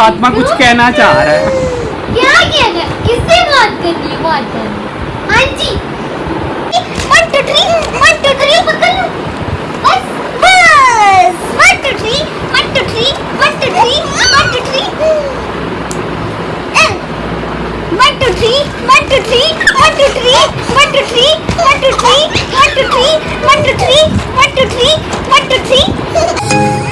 फातिमा कुछ कहना चाह रहा है। क्या कहना? किससे बात करनी है? बात करनी। हाँ जी। 1 2 3 1 2 3 पकड़ लो। बस बस 1 2 3 1 2 3 1 2 3 1 2 3 1 2 3 1 2 3 1 2 3 1 2 3 1 2 3 1 2 3 1 2 3 1 2 3 1 2 3